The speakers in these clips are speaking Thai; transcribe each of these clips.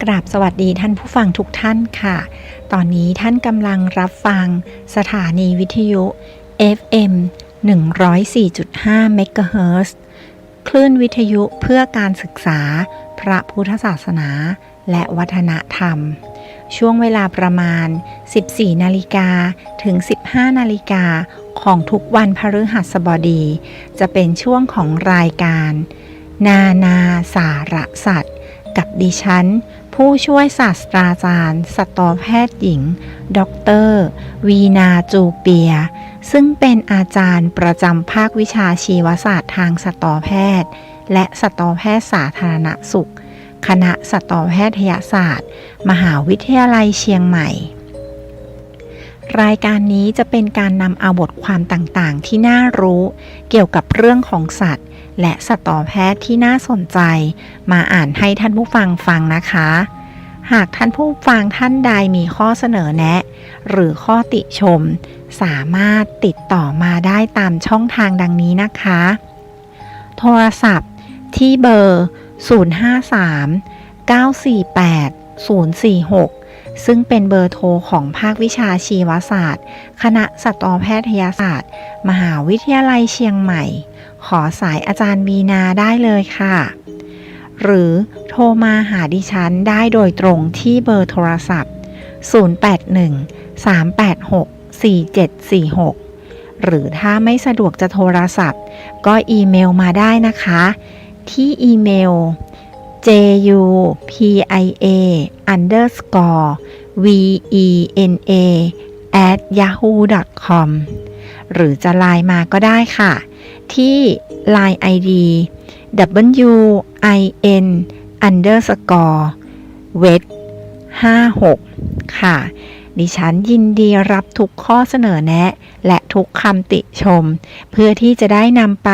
กราบสวัสดีท่านผู้ฟังทุกท่านค่ะ ตอนนี้ท่านกำลังรับฟังสถานีวิทยุ FM 104.5 เมกะเฮิรตซ์คลื่นวิทยุเพื่อการศึกษาพระพุทธศาสนาและวัฒนธรรม ช่วงเวลาประมาณ 14 นาฬิกาถึง 15 นาฬิกาของทุกวันพฤหัสบดีจะเป็นช่วงของรายการนาสารสัตว์กับดิฉันผู้ช่วยศาสตราจารย์สัตวแพทย์หญิงดร.วีนาจูเปียซึ่งเป็นอาจารย์ประจำภาควิชาชีวศาสตร์ทางสัตวแพทย์และสัตวแพทย์สาธารณสุขคณะสัตวแพทยศาสตร์มหาวิทยาลัยเชียงใหม่รายการนี้จะเป็นการนำเอาบทความต่างๆที่น่ารู้เกี่ยวกับเรื่องของสัตว์และสัตวแพทย์ที่น่าสนใจมาอ่านให้ท่านผู้ฟังฟังนะคะหากท่านผู้ฟังท่านใดมีข้อเสนอแนะหรือข้อติชมสามารถติดต่อมาได้ตามช่องทางดังนี้นะคะโทรศัพท์ที่เบอร์ 053-948-046 ซึ่งเป็นเบอร์โทรของภาควิชาชีวศาสตร์คณะสัตวแพทยศาสตร์มหาวิทยาลัยเชียงใหม่ขอสายอาจารย์วีนาได้เลยค่ะหรือโทรมาหาดิฉันได้โดยตรงที่เบอร์โทรศัพท์ 081-386-4746 หรือถ้าไม่สะดวกจะโทรศัพท์ก็อีเมลมาได้นะคะที่อีเมล jupia_vena@yahoo.com หรือจะไลน์มาก็ได้ค่ะที่ Line ID win_wet56 ค่ะดิฉันยินดีรับทุกข้อเสนอแนะและทุกคำติชมเพื่อที่จะได้นำไป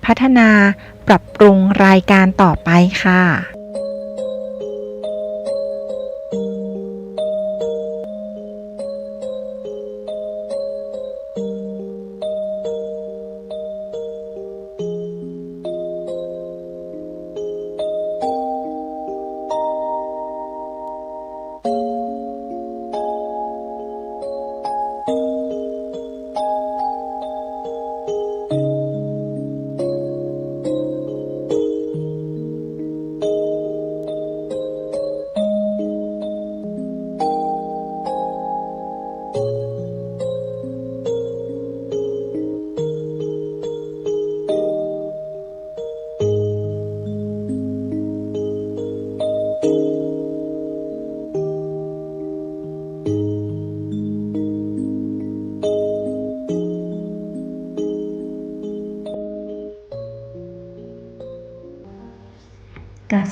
พัฒนาปรับปรุงรายการต่อไปค่ะ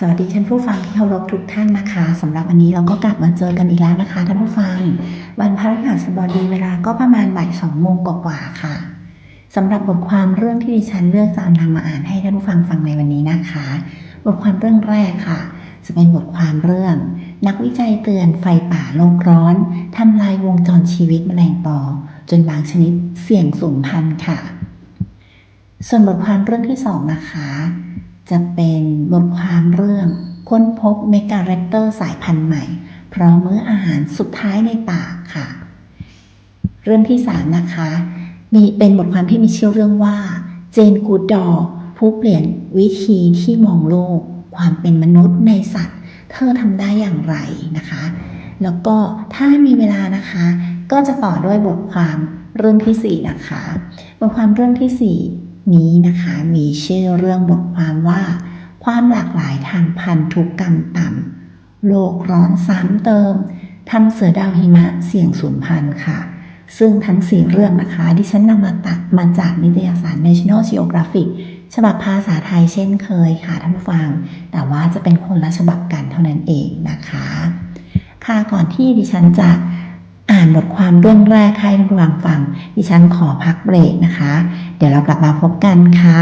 สวัสดีท่านผู้ฟังที่เคารพทุกท่านนะคะสำหรับวันนี้เราก็กลับมาเจอกันอีกแล้วนะคะท่านผู้ฟังวันพฤหัสบดีเวลาก็ประมาณบ่าย 2 โมงกว่าๆค่ะสำหรับบทความเรื่องที่ดิฉันเลือกจะนำมาอ่านให้ท่านผู้ฟังฟังในวันนี้นะคะบทความเรื่องแรกค่ะจะเป็นบทความเรื่องนักวิจัยเตือนไฟป่าโลกร้อนทำลายวงจรชีวิตแมลงปอจนบางชนิดเสี่ยงสูญพันธุ์ค่ะส่วนบทความเรื่องที่2นะคะจะเป็นบทความเรื่องค้นพบเมกาแรปเตอร์สายพันธุ์ใหม่เพราะมื้ออาหารสุดท้ายในป่าค่ะเรื่องที่3นะคะเป็นบทความที่มีชื่อเรื่องว่าเจนกูดดอร์ผู้เปลี่ยนวิธีที่มองโลกความเป็นมนุษย์ในสัตว์เธอทำได้อย่างไรนะคะแล้วก็ถ้ามีเวลานะคะก็จะต่อด้วยบทความเรื่องที่4นะคะบทความเรื่องที่4นี้นะคะมีชื่อเรื่องบทความว่าความหลากหลายทางพันธุกรรมต่ำโลกร้อนซ้ำเติมทำเสือดาวหิมะเสี่ยงสูญพันธุ์ค่ะซึ่งทั้ง4เรื่องนะคะดิฉันนำมาตัดมาจากนิตยสาร National Geographic ฉบับภาษาไทยเช่นเคยค่ะท่านผู้ฟังแต่ว่าจะเป็นคนละฉบับกันเท่านั้นเองนะคะค่ะก่อนที่ดิฉันจะอ่านบทความเรื่องแรกให้ท่านผู้ฟังดิฉันขอพักเบรกนะคะเดี๋ยวเรากลับมาพบกันค่ะ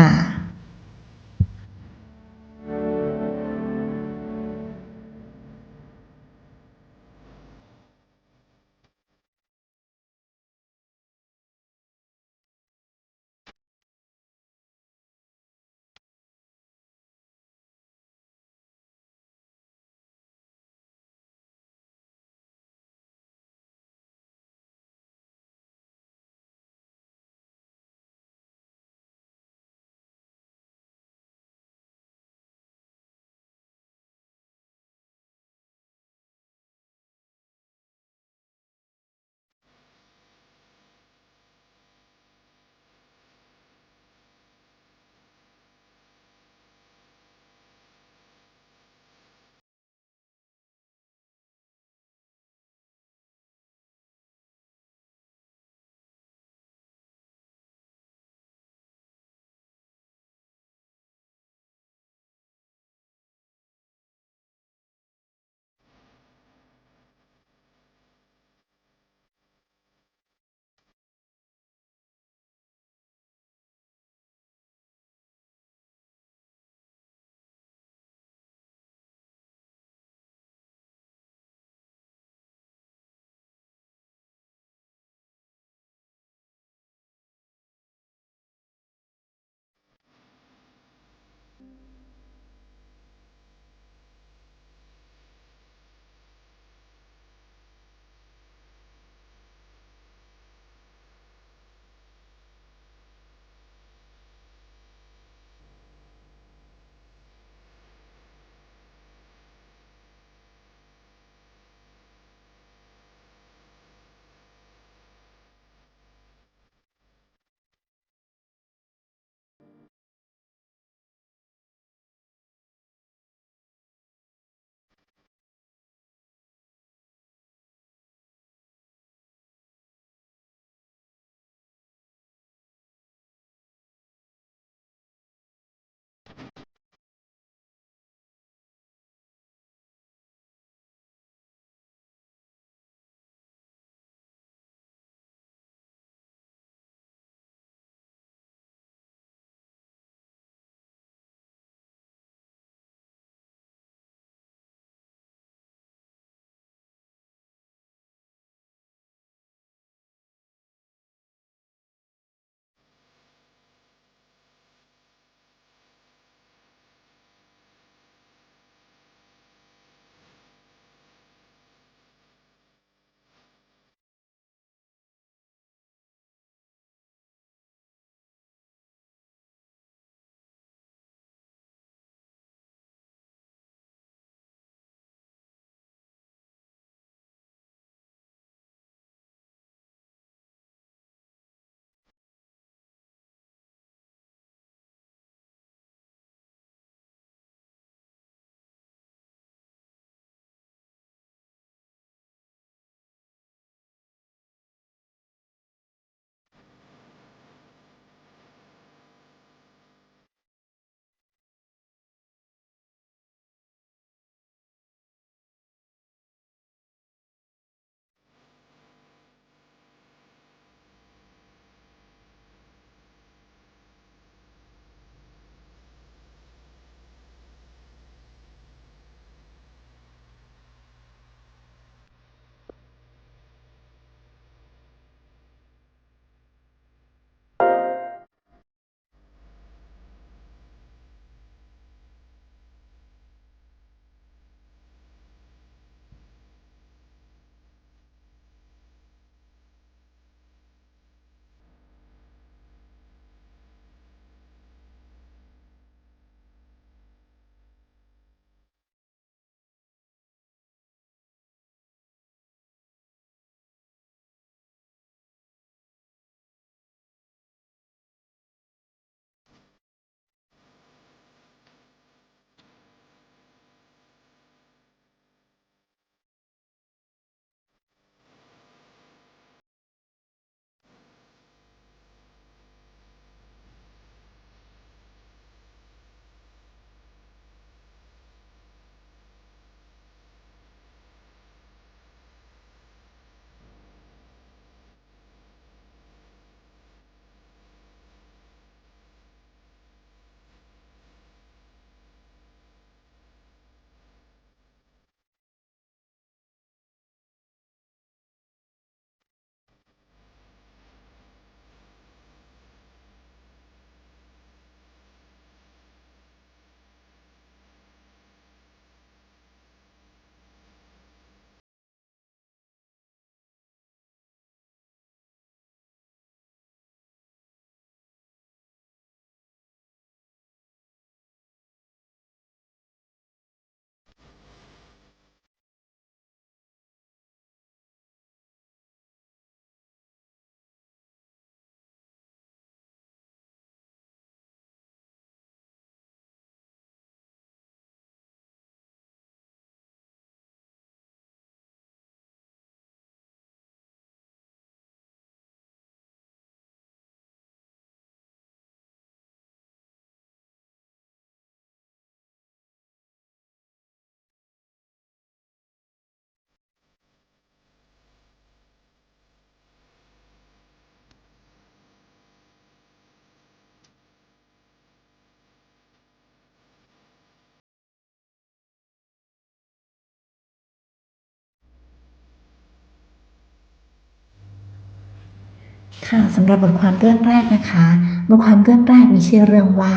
ค่ะสำหรับบทความเรื่องแรกนะคะบทความเรื่องแรกมีชื่อเรื่องว่า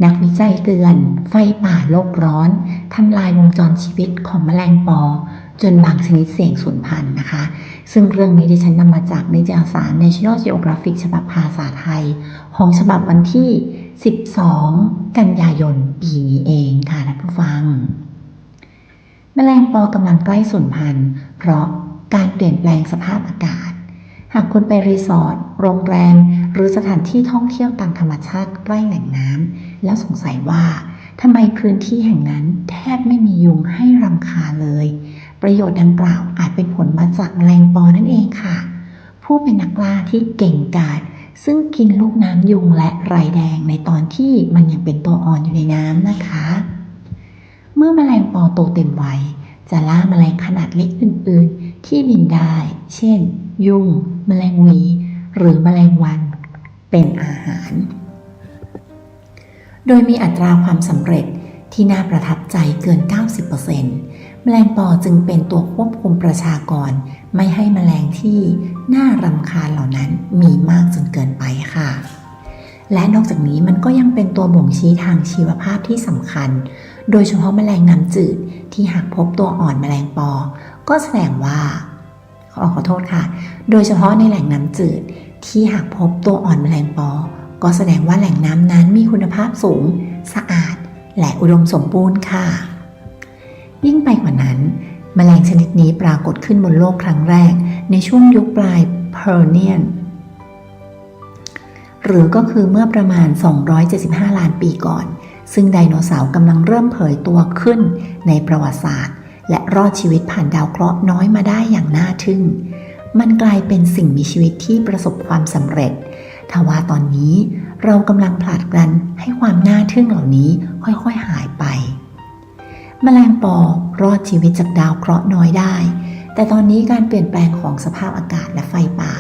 นักวิจัยเตือนไฟป่าโลกร้อนทำลายวงจรชีวิตของแมลงปอจนบางชนิดเสี่ยงสูญพันธุ์นะคะซึ่งเรื่องนี้ดิฉันนำมาจากนิตยสาร National Geographic ฉบับภาษาไทยของฉบับวันที่ 12 กันยายนปีนี้เองค่ะท่านผู้ฟังแมลงปอกำลังใกล้สูญพันธุ์เพราะการเปลี่ยนแปลงสภาพอากาศหากคุณไปรีสอร์ทโรงแรมหรือสถานที่ท่องเที่ยวตามธรรมชาติใกล้แหล่งน้ำแล้วสงสัยว่าทำไมพื้นที่แห่งนั้นแทบไม่มียุงให้รำคาญเลยประโยชน์ดังกล่าวอาจเป็นผลมาจากแมลงปอนั่นเองค่ะผู้เป็นนักล่าที่เก่งกาจซึ่งกินลูกน้ำยุงและไรแดงในตอนที่มันยังเป็นตัวอ่อนอยู่ในน้ำนะคะเมื่อแมลงปอโตเต็มวัยจะล่าแมลงขนาดเล็กอื่นๆที่บินได้เช่นยุงแมลงหวีหรือแมลงวันเป็นอาหารโดยมีอัตราความสำเร็จที่น่าประทับใจเกิน 90% แมลงปอจึงเป็นตัวควบคุมประชากรไม่ให้แมลงที่น่ารำคาญเหล่านั้นมีมากจนเกินไปค่ะและนอกจากนี้มันก็ยังเป็นตัวบ่งชี้ทางชีวภาพที่สำคัญโดยเฉพาะแมลงน้ำจืดที่หากพบตัวอ่อนแมลงปอก็แสดงว่าขอโทษค่ะโดยเฉพาะในแหล่งน้ำจืดที่หากพบตัวอ่อนแมลงปอก็แสดงว่าแหล่งน้ำนั้นมีคุณภาพสูงสะอาดและอุดมสมบูรณ์ค่ะยิ่งไปกว่านั้นแมลงชนิดนี้ปรากฏขึ้นบนโลกครั้งแรกในช่วงยุคปลายเพอร์เนียนหรือก็คือเมื่อประมาณ275ล้านปีก่อนซึ่งไดโนเสาร์กำลังเริ่มเผยตัวขึ้นในประวัติศาสตร์และรอดชีวิตผ่านดาวเคราะห์น้อยมาได้อย่างน่าทึ่งมันกลายเป็นสิ่งมีชีวิตที่ประสบความสำเร็จทว่าตอนนี้เรากำลังผลัดกันให้ความน่าทึ่งเหล่านี้ค่อยๆหายไปแมลงปอรอดชีวิตจากดาวเคราะห์น้อยได้แต่ตอนนี้การเปลี่ยนแปลงของสภาพอากาศและไฟป่า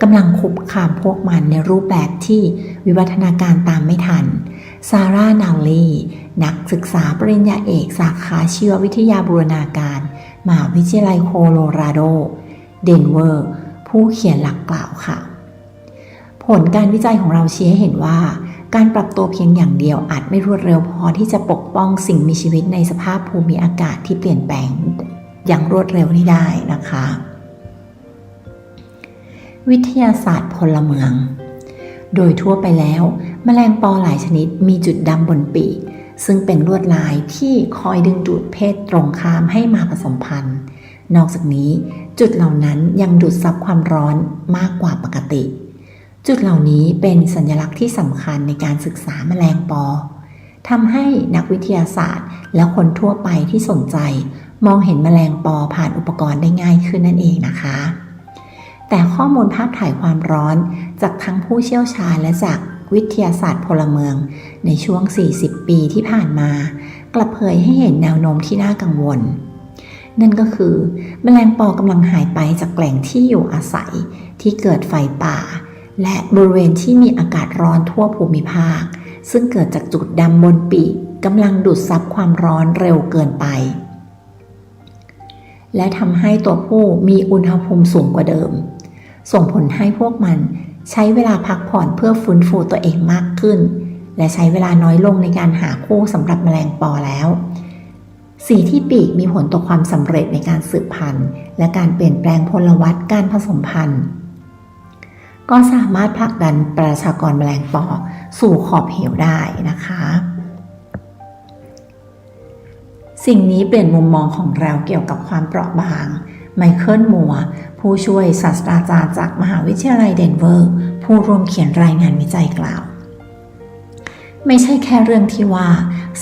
กำลังคุกคามพวกมันในรูปแบบที่วิวัฒนาการตามไม่ทันซาร่า นาวลีนักศึกษาปริญญาเอกสาขาชีววิทยาบูรณาการมหาวิทยาลัยโคโลราโดเดนเวอร์ผู้เขียนหลักกล่าวค่ะผลการวิจัยของเราชี้ให้เห็นว่าการปรับตัวเพียงอย่างเดียวอาจไม่รวดเร็วพอที่จะปกป้องสิ่งมีชีวิตในสภาพภูมิอากาศที่เปลี่ยนแปลงอย่างรวดเร็วนี้ได้นะคะวิทยาศาสตร์พลเมืองโดยทั่วไปแล้วแมลงปอหลายชนิดมีจุดดำบนปีกซึ่งเป็นลวดลายที่คอยดึงดูดเพศตรงข้ามให้มาผสมพันธุ์นอกจากนี้จุดเหล่านั้นยังดูดซับความร้อนมากกว่าปกติจุดเหล่านี้เป็นสัญลักษณ์ที่สำคัญในการศึกษาแมลงปอทำให้นักวิทยาศาสตร์และคนทั่วไปที่สนใจมองเห็นแมลงปอผ่านอุปกรณ์ได้ง่ายขึ้นนั่นเองนะคะแต่ข้อมูลภาพถ่ายความร้อนจากทั้งผู้เชี่ยวชาญและจากวิทยาศาสตร์พลเมืองในช่วง 40 ปีที่ผ่านมากลับเผยให้เห็นแนวโน้มที่น่ากังวลนั่นก็คือแมลงปอกำลังหายไปจากแหล่งที่อยู่อาศัยที่เกิดไฟป่าและบริเวณที่มีอากาศร้อนทั่วภูมิภาคซึ่งเกิดจากจุดดำบนปีกกำลังดูดซับความร้อนเร็วเกินไปและทำให้ตัวผู้มีอุณหภูมิสูงกว่าเดิมส่งผลให้พวกมันใช้เวลาพักผ่อนเพื่อฟื้นฟูตัวเองมากขึ้นและใช้เวลาน้อยลงในการหาคู่สำหรับแมลงปอแล้วสีที่ปีกมีผลต่อความสำเร็จในการสืบพันธุ์และการเปลี่ยนแปลงพลวัตการผสมพันธุ์ก็สามารถผลักดันประชากรแมลงปอสู่ขอบเหวได้นะคะสิ่งนี้เปลี่ยนมุมมองของเราเกี่ยวกับความเปราะบางไมเคิล มัวร์ผู้ช่วยศาสตราจารย์จากมหาวิทยาลัยเดนเวอร์ผู้ร่วมเขียนรายงานวิจัยกล่าวไม่ใช่แค่เรื่องที่ว่า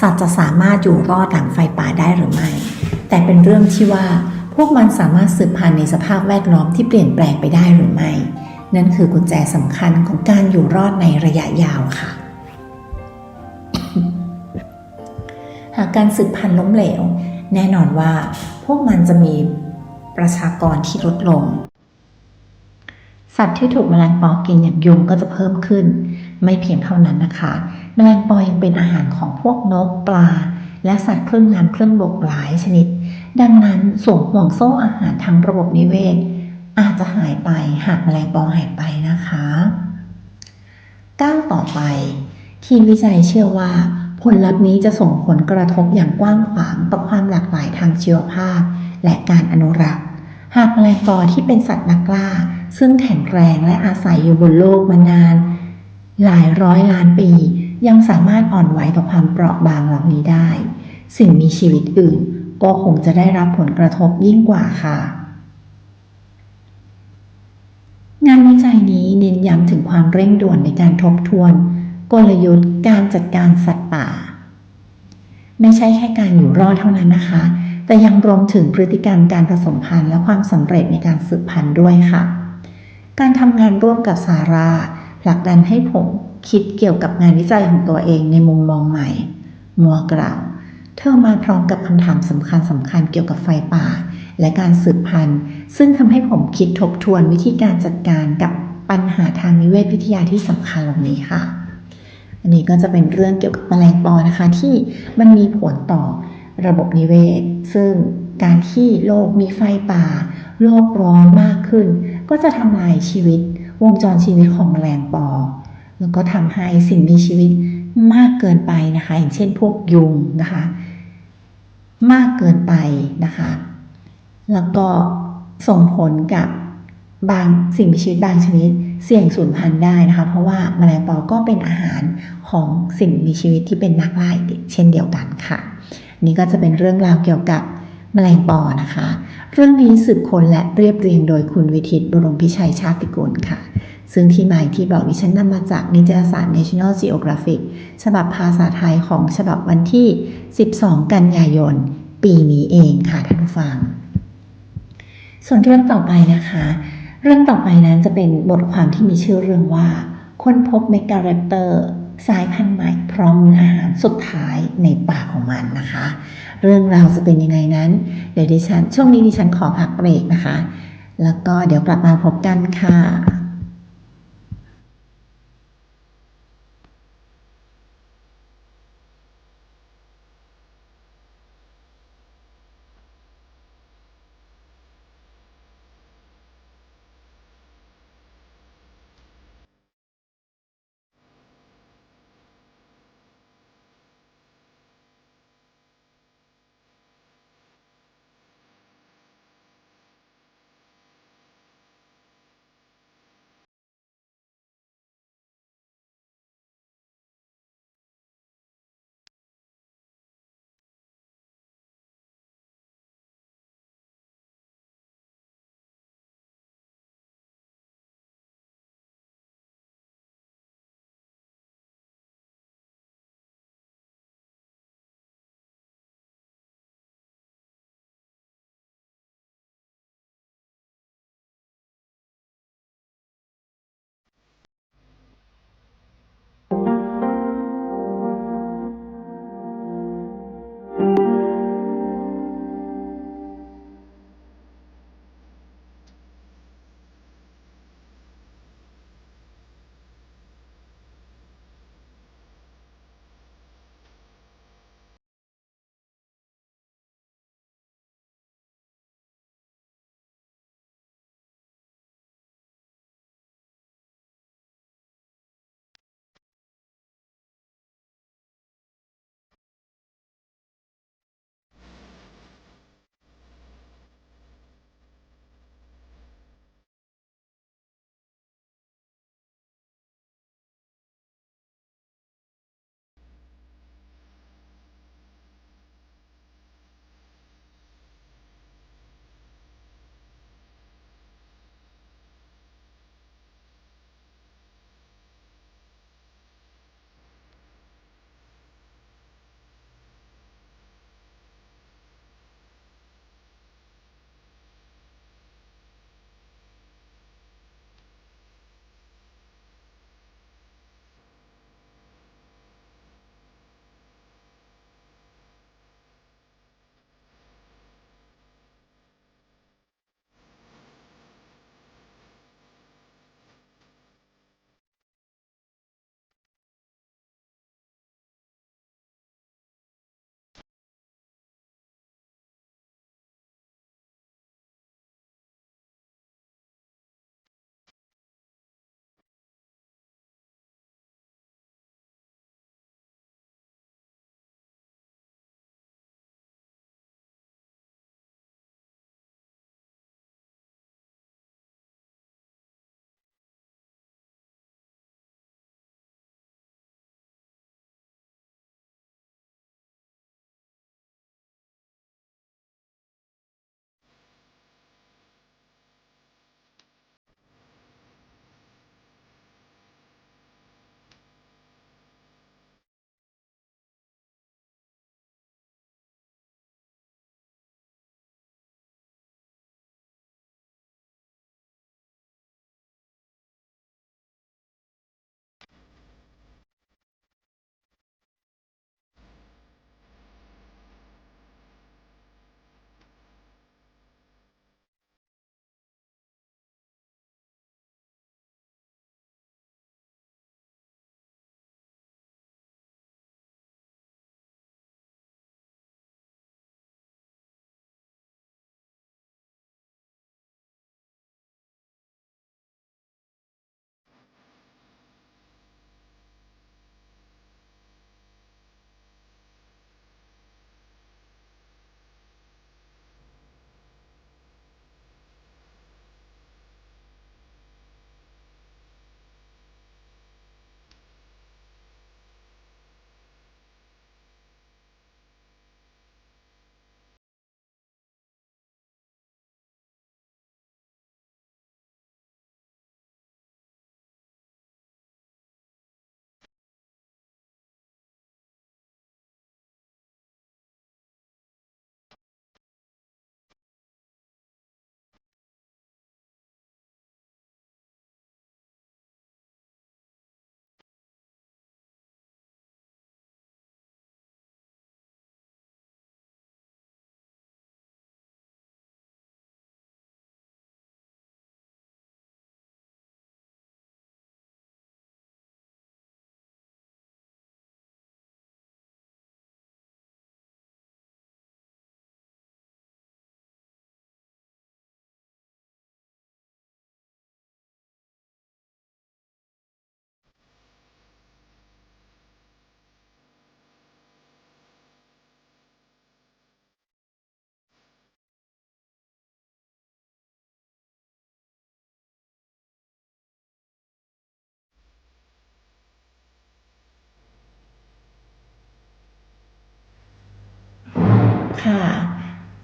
สัตว์จะสามารถอยู่รอดหลังไฟป่าได้หรือไม่แต่เป็นเรื่องที่ว่าพวกมันสามารถสืบพันธุ์ในสภาพแวดล้อมที่เปลี่ยนแปลงไปได้หรือไม่นั่นคือกุญแจสำคัญของการอยู่รอดในระยะยาวค่ะ หากการสืบพันธุ์ล้มเหลวแน่นอนว่าพวกมันจะมีประชากรที่ลดลงสัตว์ที่ถูกแมลงปอกินอย่างยุงก็จะเพิ่มขึ้นไม่เพียงเท่านั้นนะคะแมลงปอยังเป็นอาหารของพวกนกปลาและสัตว์ครึ่งน้ำครึ่งบกหลายชนิดดังนั้นส่งห่วงโซ่อาหารทั้งระบบนิเวศ อาจจะหายไปหากแมลงปอหายไปนะคะก้าวต่อไปทีมวิจัยเชื่อว่าผลลัพธ์นี้จะส่งผลกระทบอย่างกว้างขวางต่อความหลากหลายทางชีวภาพและการอนุรักษ์หากแมลงปอที่เป็นสัตว์นักล่าซึ่งแข็งแรงและอาศัยอยู่บนโลกมานานหลายร้อยล้านปียังสามารถอ่อนไหวต่อความเปราะบางเหล่านี้ได้สิ่งมีชีวิตอื่นก็คงจะได้รับผลกระทบยิ่งกว่าค่ะงานวิจัยนี้เน้นย้ำถึงความเร่งด่วนในการทบทวนกลยุทธ์การจัดการสัตว์ป่าไม่ใช่แค่การอยู่รอดเท่านั้นนะคะแต่ยังรวมถึงพฤติกรรมการผสมพันธุ์และความสำเร็จในการสืบพันธุ์ด้วยค่ะการทำงานร่วมกับซาร่าผลักดันให้ผมคิดเกี่ยวกับงานวิจัยของตัวเองในมุมมองใหม่มัวกล่าวเธอมาพร้อมกับคำถามสำคัญเกี่ยวกับไฟป่าและการสืบพันธุ์ซึ่งทำให้ผมคิดทบทวนวิธีการจัดการกับปัญหาทางนิเวศวิทยาที่สำคัญเหล่านี้ค่ะอันนี้ก็จะเป็นเรื่องเกี่ยวกับแมลงปอนะคะที่มันมีผลต่อระบบนิเวศซึ่งการที่โลกมีไฟป่าโลกร้อนมากขึ้นก็จะทำลายชีวิตวงจรชีวิตของแมลงปอแล้วก็ทำให้สิ่งมีชีวิตมากเกินไปนะคะอย่างเช่นพวกยุงนะคะมากเกินไปนะคะแล้วก็ส่งผลกับบางสิ่งมีชีวิตบางชนิดเสี่ยงสูญพันธุ์ได้นะคะเพราะว่าแมลงปอก็เป็นอาหารของสิ่งมีชีวิตที่เป็นนักล่าเช่นเดียวกันค่ะนี่ก็จะเป็นเรื่องราวเกี่ยวกับแมลงปอนะคะเรื่องนี้สืบค้นและเรียบเรียงโดยคุณวิทิตบรมพิชัยชาติกุลค่ะซึ่งที่มาที่บอกดิฉันนำมาจากนิตยสาร National Geographic ฉบับภาษาไทยของฉบับวันที่12กันยายนปีนี้เองค่ะท่านผู้ฟังส่วนเรื่องต่อไปนะคะเรื่องต่อไปนั้นจะเป็นบทความที่มีชื่อเรื่องว่าค้นพบเมกาแรปเตอร์สายพันธุ์ใหม่พร้อมมื้ออาหารสุดท้ายในป่าของมันนะคะเรื่องราวจะเป็นยังไงนั้นเดี๋ยวช่วงนี้ดิฉันขอพักเบรกนะคะแล้วก็เดี๋ยวกลับมาพบกันค่ะ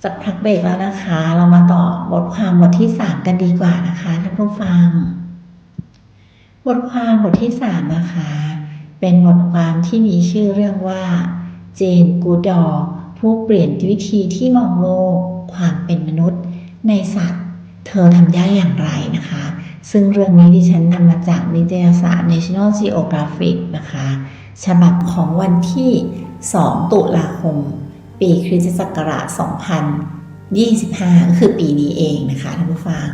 จากพักเบรกแล้วนะคะ เรามาต่อบทความบทที่3กันดีกว่านะคะท่านผู้ฟังบทความบทที่3นะคะเป็นบทความที่มีชื่อเรื่องว่าเจนกูดอร์ผู้เปลี่ยนวิธีที่มองโลกความเป็นมนุษย์ในสัตว์เธอทำได้อย่างไรนะคะซึ่งเรื่องนี้ดิฉันนำมาจากนิตยสาร National Geographic นะคะฉบับของวันที่2 ตุลาคมปีคริสตศักราช 2025 ก็คือปีนี้เองนะคะท่านผู้ฟัง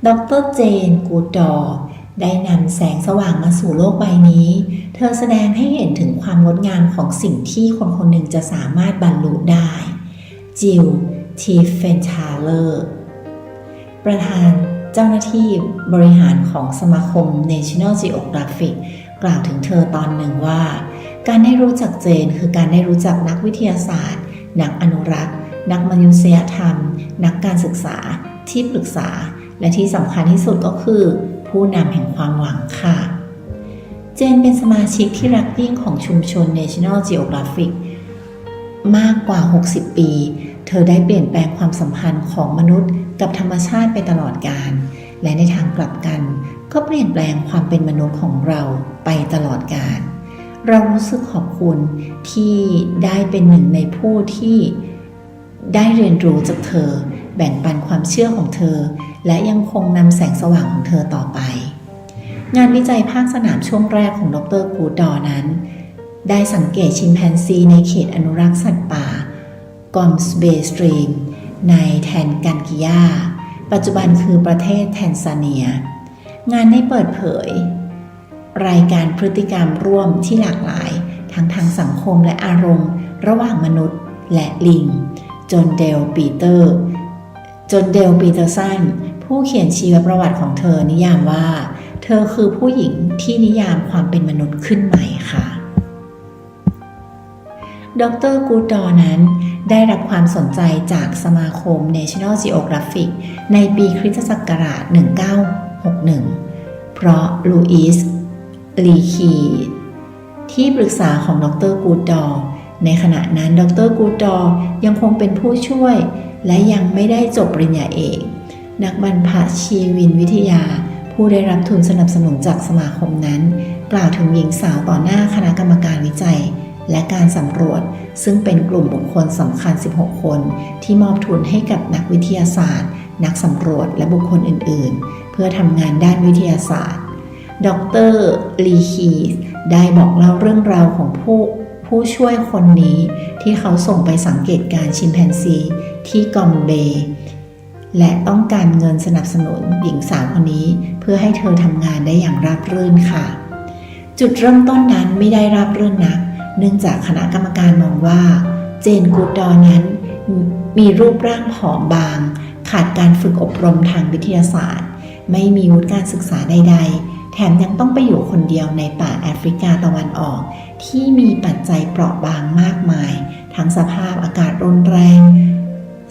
ดร.เจนกูดอร์ได้นำแสงสว่างมาสู่โลกใบนี้เธอแสดงให้เห็นถึงความงดงามของสิ่งที่คนคนหนึ่งจะสามารถบรรลุได้จิล ทีเฟนทาเลอร์ประธานเจ้าหน้าที่บริหารของสมาคม National Geographic กล่าวถึงเธอตอนหนึ่งว่าการได้รู้จักเจนคือการได้รู้จักนักวิทยาศาสตร์นักอนุรักษ์นักมนุษยธรรมนักการศึกษาที่ปรึกษาและที่สำคัญที่สุดก็คือผู้นำแห่งความหวังค่ะเจนเป็นสมาชิกที่รักยิ่งของชุมชน National Geographic มากกว่า60 ปีเธอได้เปลี่ยนแปลงความสัมพันธ์ของมนุษย์กับธรรมชาติไปตลอดกาลและในทางกลับกันก็เปลี่ยนแปลงความเป็นมนุษย์ของเราไปตลอดกาลเรารู้สึกขอบคุณที่ได้เป็นหนึ่งในผู้ที่ได้เรียนรู้จากเธอแบ่งปันความเชื่อของเธอและยังคงนำแสงสว่างของเธอต่อไปงานวิจัยภาคสนามช่วงแรกของดร.กูดอร์นั้นได้สังเกตชิมแปนซีในเขตอนุรักษ์สัตว์ป่ากอมส์เบย์สตรีมในแทนกันกิยาปัจจุบันคือประเทศแทนซาเนียงานได้เปิดเผยรายการพฤติกรรมร่วมที่หลากหลายทั้งทางสังคมและอารมณ์ระหว่างมนุษย์และลิงจนเดลปีเตอร์สันผู้เขียนชีวประวัติของเธอนิยามว่าเธอคือผู้หญิงที่นิยามความเป็นมนุษย์ขึ้นใหม่ค่ะดร.กูดอร์นั้นได้รับความสนใจจากสมาคม National Geographic ในปีคริสตศักราช 1961 เพราะลูอิส ลีคีที่ปรึกษาของดร.กูดอร์ในขณะนั้นดร.กูดอร์ยังคงเป็นผู้ช่วยและยังไม่ได้จบปริญญาเอกนักบรรพชีวินวิทยาผู้ได้รับทุนสนับสนุนจากสมาคมนั้นกล่าวถึงหญิงสาวต่อหน้าคณะกรรมการวิจัยและการสำรวจซึ่งเป็นกลุ่มบุคคลสำคัญ16 คนที่มอบทุนให้กับนักวิทยาศาสตร์นักสำรวจและบุคคลอื่นๆเพื่อทำงานด้านวิทยาศาสตร์ดร.ลีคีได้บอกเล่าเรื่องราวของผู้ช่วยคนนี้ที่เขาส่งไปสังเกตการชิมแปนซีที่กอมเบย์และต้องการเงินสนับสนุนหญิงสาวคนนี้เพื่อให้เธอทำงานได้อย่างราบรื่นค่ะจุดเริ่มต้นนั้นไม่ได้ราบรื่นนักเนื่องจากคณะกรรมการมองว่าเจนกูดอร์นั้นมีรูปร่างผอมบางขาดการฝึกอบรมทางวิทยาศาสตร์ไม่มีวุฒิการศึกษาใดๆแถมยังต้องไปอยู่คนเดียวในป่าแอฟริกาตะวันออกที่มีปัจจัยเปราะบางมากมายทั้งสภาพอากาศรุนแรง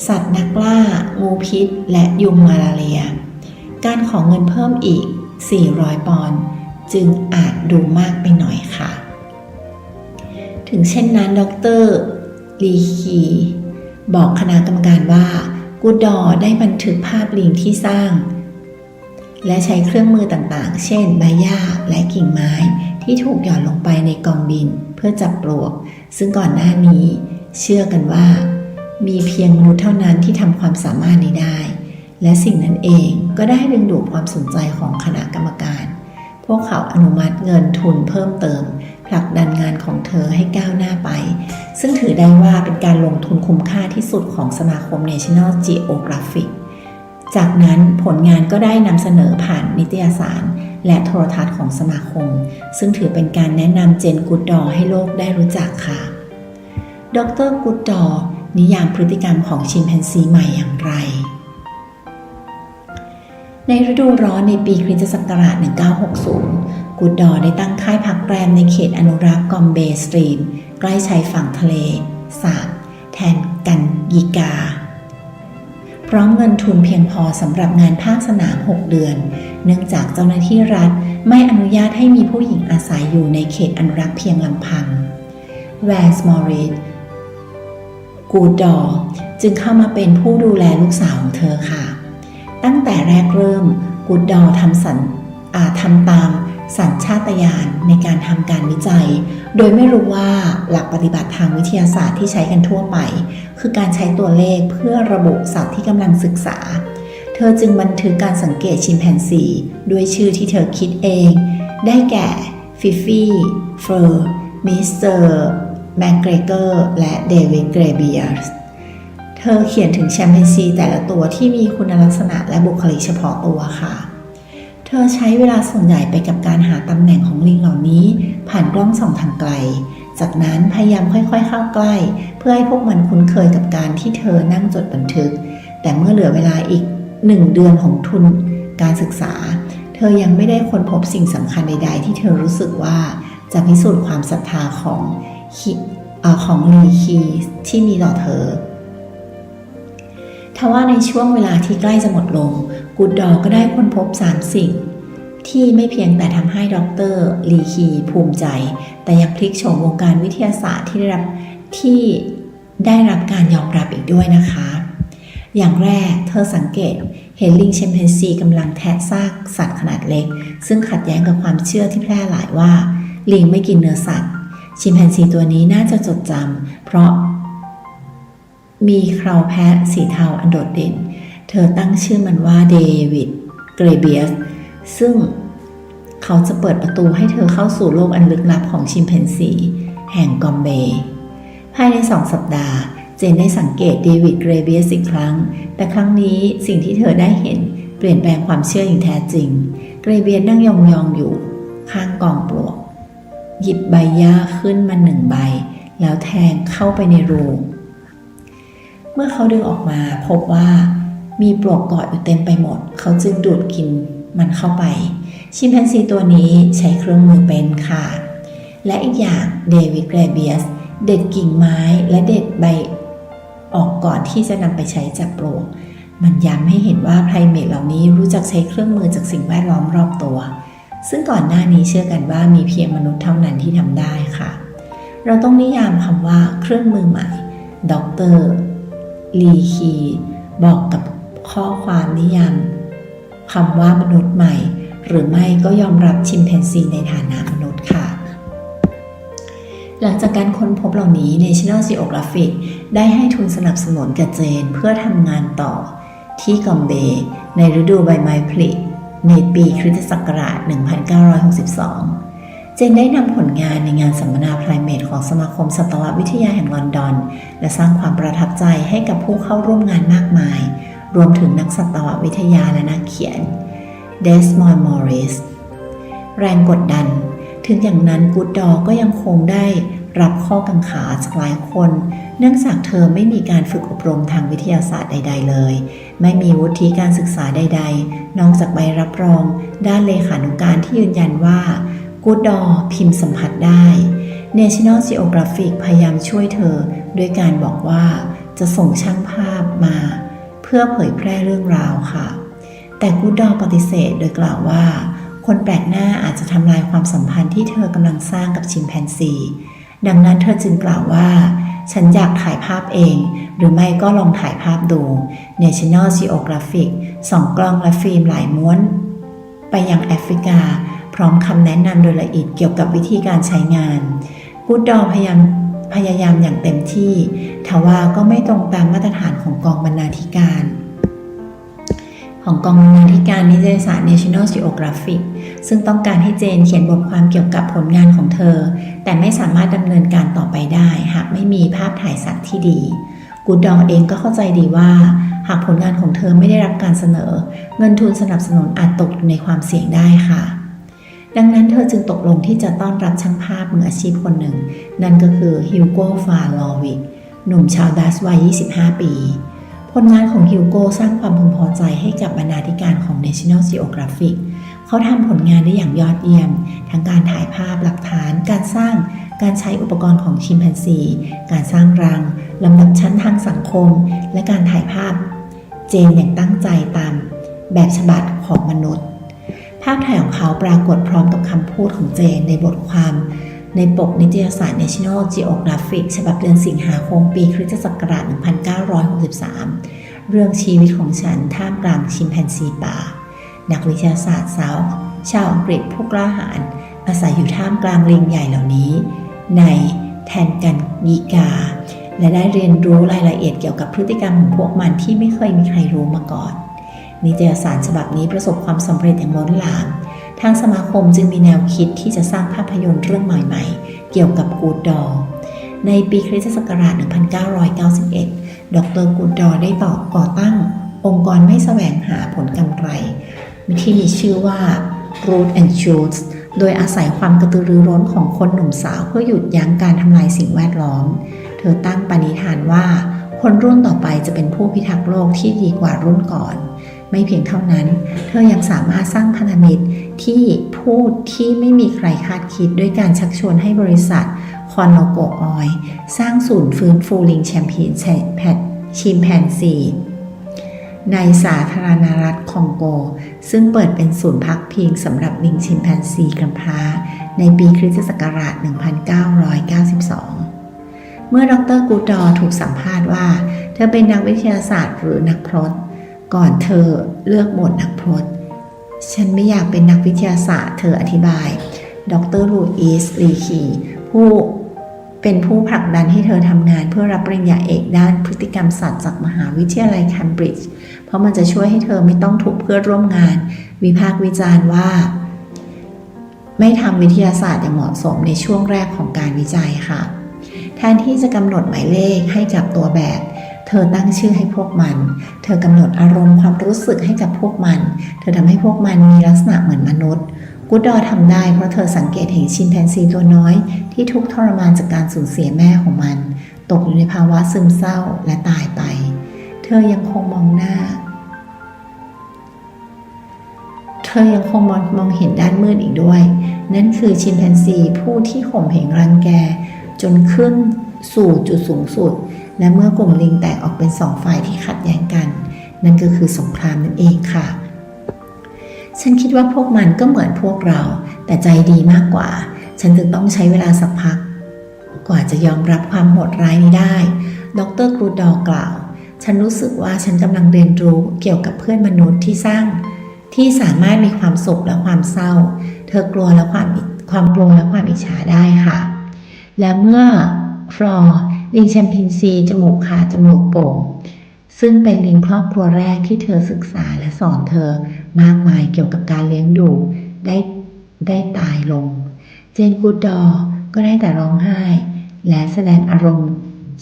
สัตว์นักล่างูพิษและยุงมาลาเรียการขอเงินเพิ่มอีก400 ปอนด์จึงอาจดูมากไปหน่อยค่ะถึงเช่นนั้นดร.ลีคีบอกคณะกรรมการว่ากูดอร์ได้บันทึกภาพลิงที่สร้างและใช้เครื่องมือต่างๆเช่นใบหญ้าและกิ่งไม้ที่ถูกหย่อนลงไปในกองดินเพื่อจับปลวกซึ่งก่อนหน้านี้เชื่อกันว่ามีเพียงมนุษย์เท่านั้นที่ทำความสามารถนี้ได้และสิ่งนั้นเองก็ได้ดึงดูดความสนใจของคณะกรรมการพวกเขาอนุมัติเงินทุนเพิ่มเติมผลักดันงานของเธอให้ก้าวหน้าไปซึ่งถือได้ว่าเป็นการลงทุนคุ้มค่าที่สุดของสมาคม National Geographic จากนั้นผลงานก็ได้นำเสนอผ่านนิตยสารและโทรทัศน์ของสมาคมซึ่งถือเป็นการแนะนำเจนกูดอร์ให้โลกได้รู้จักค่ะดร.กูดอร์นิยามพฤติกรรมของชิมแปนซีใหม่อย่างไรในฤดูร้อนในปีคริสตศักราช 1960 กูดอร์ได้ตั้งค่ายพักแรมในเขตอนุรักษ์กอมเบย์สตรีมใกล้ชายฝั่งทะเลสาบแทนกันยิกาพร้อมเงินทุนเพียงพอสำหรับงานภาคสนาม6 เดือนเนื่องจากเจ้าหน้าที่รัฐไม่อนุญาตให้มีผู้หญิงอาศัยอยู่ในเขตอนุรักษ์เพียงลำพังแวร์สมอริส กูดดอจึงเข้ามาเป็นผู้ดูแลลูกสาวของเธอค่ะตั้งแต่แรกเริ่มกูดดอทำตามสัญชาตญาณในการทำการวิจัยโดยไม่รู้ว่าหลักปฏิบัติทางวิทยาศาสตร์ที่ใช้กันทั่วไปคือการใช้ตัวเลขเพื่อระบุสัตว์ที่กำลังศึกษาเธอจึงบันทึกการสังเกตชิมแปนซีด้วยชื่อที่เธอคิดเองได้แก่ฟิฟฟี่เฟอร์มิสเตอร์แมคเกรเกอร์และเดวิดเกรเบียร์เธอเขียนถึงแชมแปนซีแต่ละตัวที่มีคุณลักษณะและบุคลิกเฉพาะตัวค่ะเธอใช้เวลาส่วนใหญ่ไปกับการหาตำแหน่งของลิงเหล่านี้ผ่านกล้องส่องทางไกลจากนั้นพยายามค่อยๆเข้าใกล้เพื่อให้พวกมันคุ้นเคยกับการที่เธอนั่งจดบันทึกแต่เมื่อเหลือเวลาอีก1 เดือนของทุนการศึกษาเธอยังไม่ได้ค้นพบสิ่งสำคัญใดๆที่เธอรู้สึกว่าจะพิสูจน์ความศรัทธาของลีคีที่มีต่อเธอทว่าในช่วงเวลาที่ใกล้จะหมดลงกูดดอก็ได้ค้นพบ3 สิ่งที่ไม่เพียงแต่ทำให้ดร.ลีคีภูมิใจแต่ยังพลิกโฉมวงการวิทยาศาสตร์ที่ได้รับการยอมรับอีกด้วยนะคะอย่างแรกเธอสังเกตเห็นลิงแชมแปนซีกำลังแทะซากสัตว์ขนาดเล็กซึ่งขัดแย้งกับความเชื่อที่แพร่หลายว่าลิงไม่กินเนื้อสัตว์ชิมแปนซีตัวนี้น่าจะจดจำเพราะมีเคราแพะสีเทาอันโดดเด่นเธอตั้งชื่อมันว่าเดวิดเกรเบียสซึ่งเขาจะเปิดประตูให้เธอเข้าสู่โลกอันลึกลับของชิมแปนซีแห่งกอมเบย์ภายใน2 สัปดาห์เจนได้สังเกตเดวิดเกรเบียสอีกครั้งแต่ครั้งนี้สิ่งที่เธอได้เห็นเปลี่ยนแปลงความเชื่ออย่างแท้จริงเกรเบียสนั่งยองๆอยู่ข้างกองปลวกหยิบใบหญ้าขึ้นมา1 ใบแล้วแทงเข้าไปในรูเมื่อเขาดึงออกมาพบว่ามีปลวกเกาะอยู่เต็มไปหมดเขาจึงดูดกินมันเข้าไปชิมแปนซีตัวนี้ใช้เครื่องมือเป็นค่ะและอีกอย่างเดวิดเกรเบียสเด็ดกิ่งไม้และเด็ดใบออกก่อนที่จะนำไปใช้จับปลวกมันย้ำให้เห็นว่าไพรเมทเหล่านี้รู้จักใช้เครื่องมือจากสิ่งแวดล้อมรอบตัวซึ่งก่อนหน้านี้เชื่อกันว่ามีเพียงมนุษย์เท่านั้นที่ทำได้ค่ะเราต้องนิยามคำว่าเครื่องมือใหม่ดร.ลีคีบอกกับข้อความนิยามคำว่ามนุษย์ใหม่หรือไม่ก็ยอมรับชิมแปนซีในฐานะมนุษย์ค่ะหลังจากการค้นพบเหล่านี้ National Geographic ได้ให้ทุนสนับสนุนกับเจนเพื่อทำงานต่อที่กอมเบย์ในฤดูใบไม้ผลิในปีคริสตศักราช 1962 เจนได้นำผลงานในงานสัมมนาไพรเมทของสมาคมสัตววิทยาแห่งลอนดอนและสร้างความประทับใจให้กับผู้เข้าร่วมงานมากมายรวมถึงนักสัตววิทยาและนักเขียนเดสมอนด์ มอริสแรงกดดันถึงอย่างนั้นกูดดอก็ยังคงได้รับข้อกังขาจากหลายคนเนื่องจากเธอไม่มีการฝึกอบรมทางวิทยาศาสตร์ใดๆเลยไม่มีวุฒิการศึกษาใดๆนอกจากใบรับรองด้านเลขานุการที่ยืนยันว่ากูดดอพิมพ์สัมผัสได้ National Geographic พยายามช่วยเธอด้วยการบอกว่าจะส่งช่างภาพมาเพื่อเผยแพร่เรื่องราวค่ะแต่กูดดอปฏิเสธโดยกล่าวว่าคนแปลกหน้าอาจจะทำลายความสัมพันธ์ที่เธอกำลังสร้างกับชิมแปนซีดังนั้นเธอจึงกล่าวว่าฉันอยากถ่ายภาพเองหรือไม่ก็ลองถ่ายภาพดู National Geographic ส่องกล้องและฟิล์มหลายม้วนไปยังแอฟริกาพร้อมคำแนะนำโดยละเอียดเกี่ยวกับวิธีการใช้งานกูดดอพยายามอย่างเต็มที่ทว่าก็ไม่ตรงตามมาตรฐานของกองบรรณาธิการนิตยสาร National Geographic ซึ่งต้องการให้เจนเขียนบทความเกี่ยวกับผลงานของเธอแต่ไม่สามารถดำเนินการต่อไปได้หากไม่มีภาพถ่ายสัตว์ที่ดีกูดดอเองก็เข้าใจดีว่าหากผลงานของเธอไม่ได้รับการเสนอเงินทุนสนับสนุนอาจตกอยู่ในความเสี่ยงได้ค่ะดังนั้นเธอจึงตกลงที่จะต้อนรับช่างภาพมืออาชีพคนหนึ่งนั่นก็คือฮิวโก ฟาลอวิกหนุ่มชาวดัชวัย 25 ปีผลงานของฮิวโกสร้างความพึงพอใจให้กับบรรณาธิการของ National Geographic เขาทำผลงานได้อย่างยอดเยี่ยมทั้งการถ่ายภาพหลักฐานการใช้อุปกรณ์ของชิมแปนซีการสร้างรังลำดับชั้นทางสังคมและการถ่ายภาพเจนอย่างตั้งใจตามแบบฉบับของมนุษย์ภาพถ่ายของเขาปรากฏพร้อมกับคำพูดของเจนในบทความ ในปกนิตยสาร National Geographic ฉบับเดือนสิงหาคมปีคริสตศักราช 1963 เรื่องชีวิตของฉันท่ามกลางชิมแปนซีป่านักวิทยาศาสตร์สาวชาวอังกฤษผู้กล้าหาญอาศัยอยู่ท่ามกลางลิงใหญ่เหล่านี้ในแทนกันยีกาและได้เรียนรู้รายละเอียดเกี่ยวกับพฤติกรรมของพวกมันที่ไม่เคยมีใครรู้มาก่อนนิตยสารฉบับนี้ประสบความสำเร็จอย่างล้นหลามทางสมาคมจึงมีแนวคิดที่จะสร้างภาพยนตร์เรื่องใหม่ๆเกี่ยวกับกูดดอร์ในปีคริสตศักราช 1991 ดร. กูดดอร์ได้ก่อตั้งองค์กรไม่แสวงหาผลกำไรที่มีชื่อว่า Root and Shoots โดยอาศัยความกระตือรือร้นของคนหนุ่มสาวเพื่อหยุดยั้งการทำลายสิ่งแวดล้อมเธอตั้งปณิธานว่าคนรุ่นต่อไปจะเป็นผู้พิทักษ์โลกที่ดีกว่ารุ่นก่อนไม่เพียงเท่านั้นเธอยังสามารถสร้างพันธมิตรที่พูดที่ไม่มีใครคาดคิดด้วยการชักชวนให้บริษัทคอนโนโกออยล์สร้างศูนย์ฟื้นฟูลิงชิมแปนซีในสาธารณรัฐคองโกซึ่งเปิดเป็นศูนย์พักพิงสำหรับลิงชิมแปนซีกำพร้าในปีคริสตศักราช 1992 เมื่อดร. กูดอร์ถูกสัมภาษณ์ว่าเธอเป็นนักวิทยาศาสตร์หรือนักพรตก่อนเธอเลือกหมวดนักพรตฉันไม่อยากเป็นนักวิทยาศาสตร์เธออธิบายดร. ลูอิส ลีคีเป็นผู้ผลักดันให้เธอทำงานเพื่อรับปริญญาเอกด้านพฤติกรรมสัตว์จากมหาวิทยาลัยเคมบริดจ์เพราะมันจะช่วยให้เธอไม่ต้องถูกเพื่อนร่วมงานวิพากษ์วิจารณ์ว่าไม่ทำวิทยาศาสตร์อย่างเหมาะสมในช่วงแรกของการวิจัยค่ะแทนที่จะกำหนดหมายเลขให้กับตัวแบบเธอตั้งชื่อให้พวกมันเธอกำหนดอารมณ์ความรู้สึกให้กับพวกมันเธอทำให้พวกมันมีลักษณะเหมือนมนุษย์กูดดอร์ทำได้เพราะเธอสังเกตเห็นชิมแปนซีตัวน้อยที่ทุกข์ทรมานจากการสูญเสียแม่ของมันตกอยู่ในภาวะซึมเศร้าและตายไปเธอยังคงมองเห็นด้านมืดอีกด้วยนั่นคือชิมแปนซีผู้ที่ข่มเหงรังแกจนขึ้นสู่จุดสูงสุดและเมื่อกลุ่มลิงแตกออกเป็นสองฝ่ายที่ขัดแย้งกันนั่นก็คือสงครามนั่นเองค่ะฉันคิดว่าพวกมันก็เหมือนพวกเราแต่ใจดีมากกว่าฉันจึงต้องใช้เวลาสักพักกว่าจะยอมรับความโหดร้ายนี้ได้ดร. กูดอร์กล่าวฉันรู้สึกว่าฉันกำลังเรียนรู้เกี่ยวกับเพื่อนมนุษย์ที่สามารถมีความสุขและความเศร้าเธอกลัวและความกลัวและความอิจฉาได้ค่ะและเมื่อฟลอร์ลิงแชมพินซีจมูกขาดจมูกโป่งซึ่งเป็นลิงครอบครัวแรกที่เธอศึกษาและสอนเธอมากมายเกี่ยวกับการเลี้ยงดูได้ตายลงเจนกูดดอร์ก็ได้แต่ร้องไห้และแสดงอารมณ์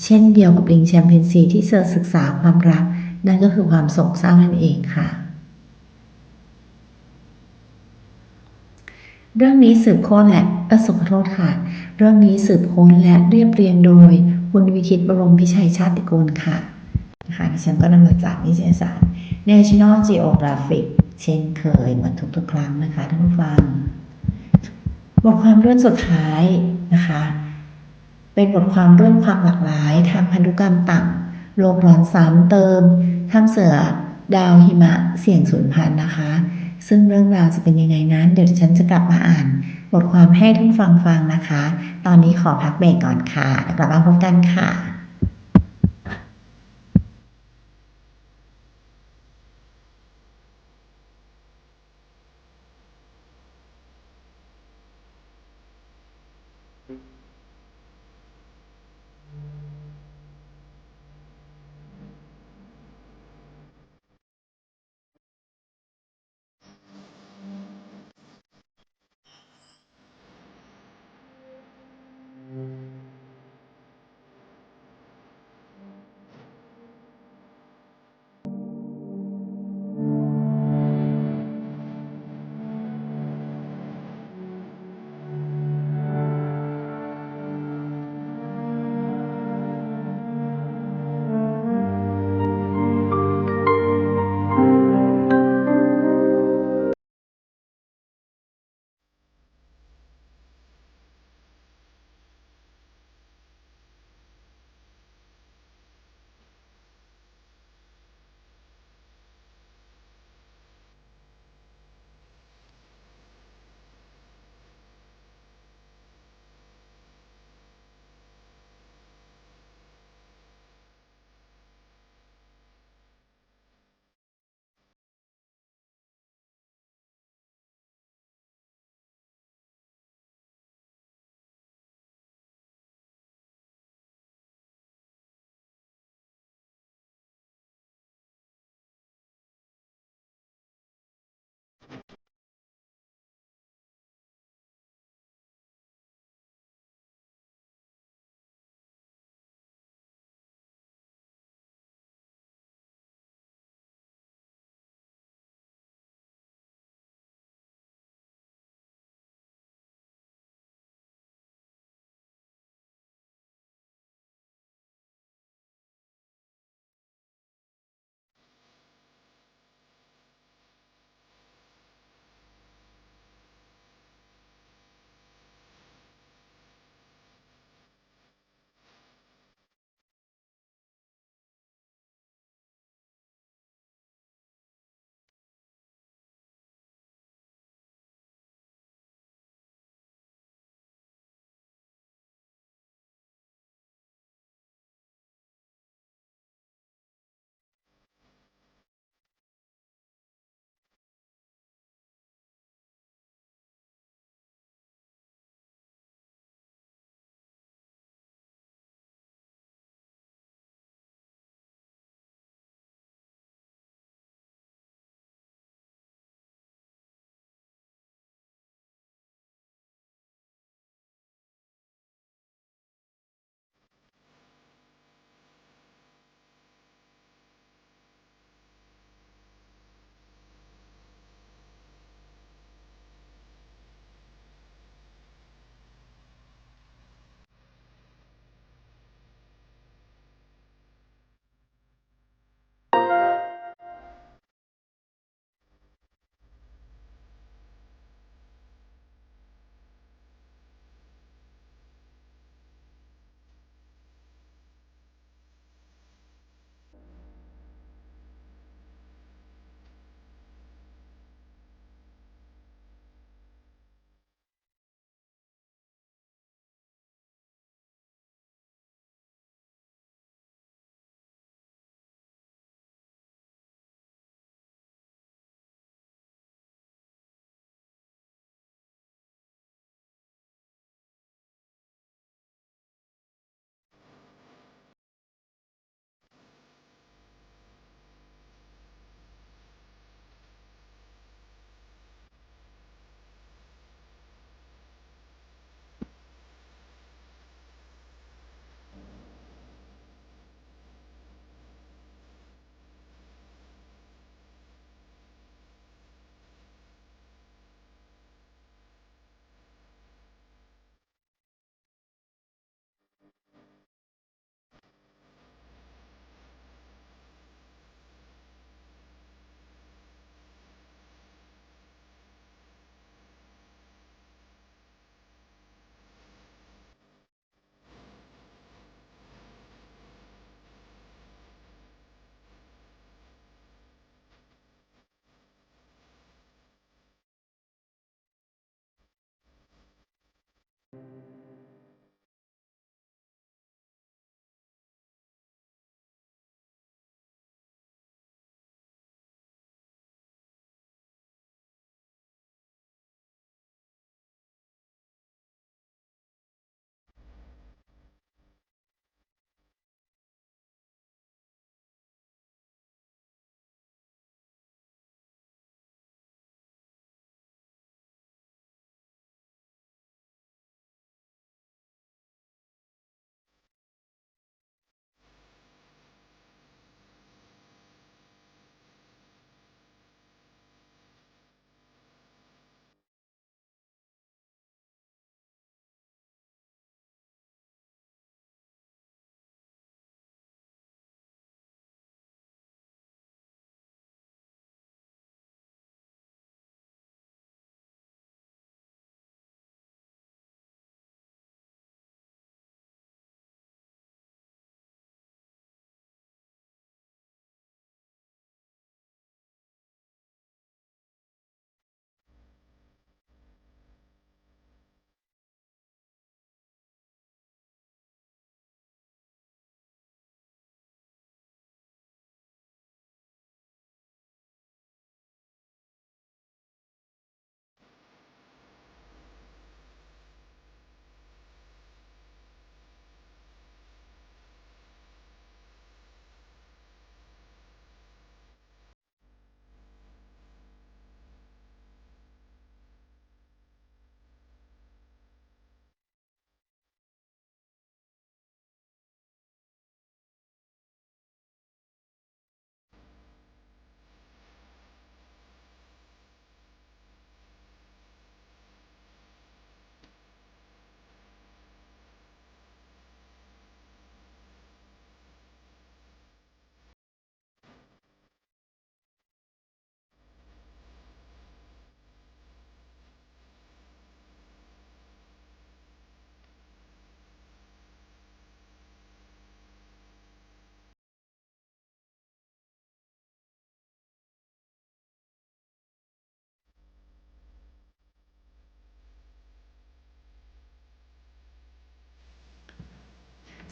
เช่นเดียวกับลิงแชมพินซีที่เธอศึกษาความรักนั่นก็คือความโศกเศร้านั่นเองค่ะเรื่องนี้สืบค้นและขอโทษค่ะเรื่องนี้สืบค้นและเรียบเรียงโดยคุณวิชิต บรมพิชัยชาติกูลค่ะนะคะดิฉันก็นำมาจากนิตยสาร National Geographic เช่นเคยเหมือนทุกๆครั้งนะคะท่านผู้ฟังบทความเรื่องสุดท้ายนะคะเป็นบทความเรื่องความหลากหลายทางพันธุกรรมต่ำโลกร้อนซ้ำเติมถ้ำเสือดาวหิมะเสี่ยงสูญพันธุ์นะคะซึ่งเรื่องราวจะเป็นยังไงนั้นเดี๋ยวฉันจะกลับมาอ่านบทความให้ท่านฟังนะคะตอนนี้ขอพักเบรกก่อนค่ะกลับมาพบกันค่ะ